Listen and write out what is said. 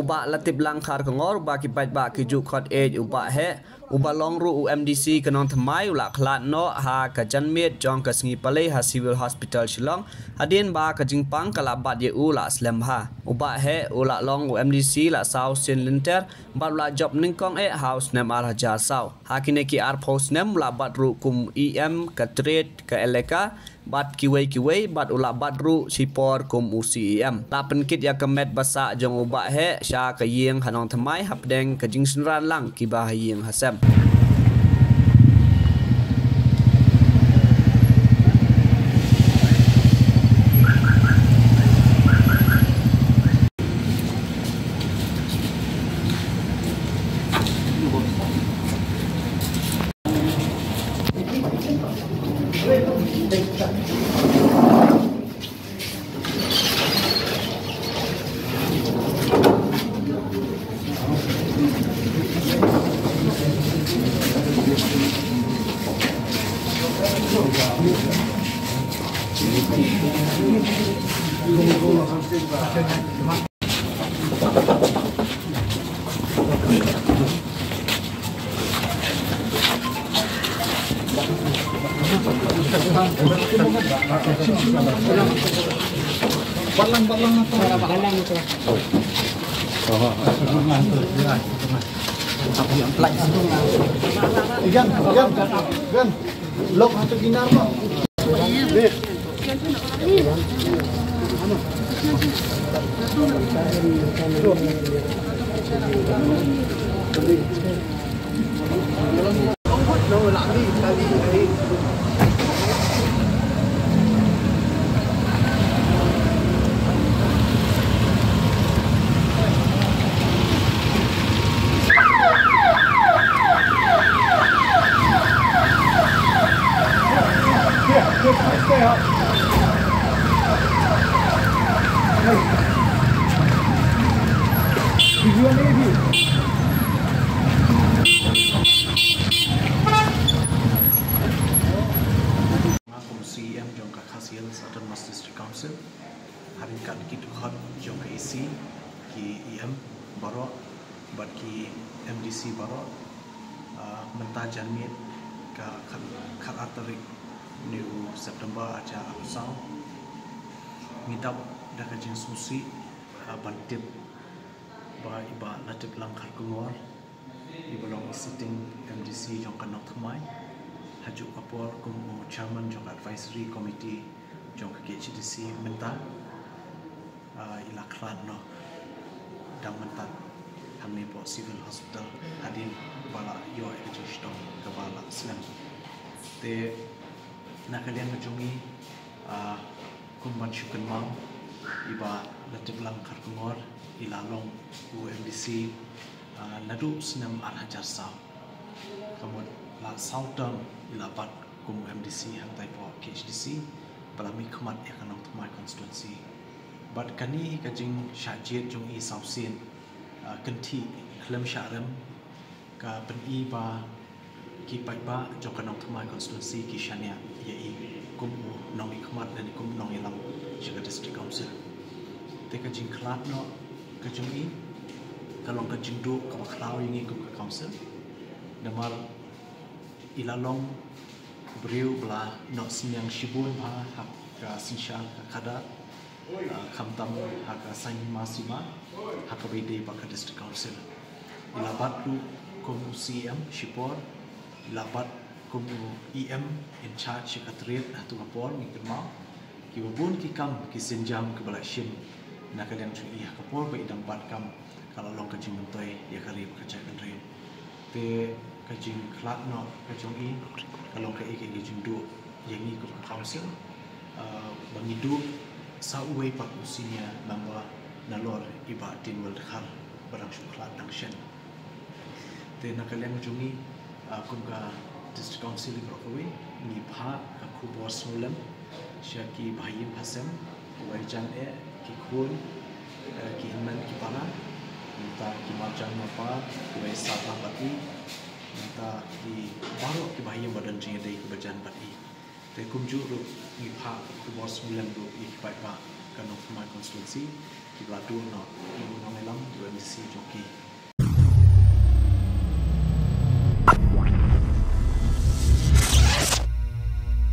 Uba latib langkar kengor ba ki bat ba ki juk khot age uba he uba long ru UMDC kanong thamai ula khlat no ha ka janmet jong ka sngi palai ha civil hospital Shillong hadin ba ka jingpang kala bat ye ula slam ha uba he ula long UMDC la South Sin Linter ba ula job ningkong house nem al hajar sau ha kine ki ar post nem ula bat ru kum EM ka trade ka eleka bat kiwei bat ula bat ru sipor kum UCEM la penkit ya kemet basa jong uba he sha ka yeng hanong thamai hapdeng ka jingsenran lang ki ba yeng hasam Gan, lok atau ginar pak? UCEM jong ka Khasiel Southern West District Council hari kan kita hot jong ka EC ki EM baro bat ki MDC baro menta janmit ka khat atarik new September aja apsau ngidap da ka jing susi bantip ba iba latip langkar kungor ibalong sitting MDC jong ka nok thamai haju kapor kumu chairman jong advisory committee jong KHDC menta ila klan no dang menta hamni po civil hospital hadin bala yo education ke bala slam te nakalian ngejungi kumban syukan mau iba latib langkar kungor ila long UMDC nadu senam arhajar saw kamu la saudam ila bat kum MDC hang tai po KHDC balami khmat ekanong thmai constituency bat kani kajing shajet jong I sausin kanthi khlem sharam ka pen I ba ki pai ba jong kanong thmai constituency ki shania ye I kum nong I khmat dan kum nong ilam Shiga district council te kajing khlat no kajing I kalong kajing du ka khlaw yingi kum council damal ilalong beriu belah nok sinyang shibun ha hak ka sinshan ka kada khamtam hak ka sain masima hak ka bede ba ka district council ilabat lu kum UCM shipor ilabat kum EM in charge secretariat hatu kapor ngikma ki bun ki kam ki sinjam ke bala shim nakalian chu I kapor ba idang bat kam kalau long ka jimentoi ya kali kerja kan te kajing klat no kajong I kalau ka ke kajing du yang I ke council bangidu sa uwe pak usinya bangwa nalor iba tin world khar barang syuklat dangshen te nakalian jungi kum ka district council brokawi ni pha ka khubor solam syaki bhayim hasem waijan ki khul ki hinman ki para minta ki marjan mapa wai sabah bati minta di baru ki bahaya badan jeng dai ki bajan bati te kumju ru ni pha ku bos bulan ru I pai ba kan of my constituency ki bladu no ki no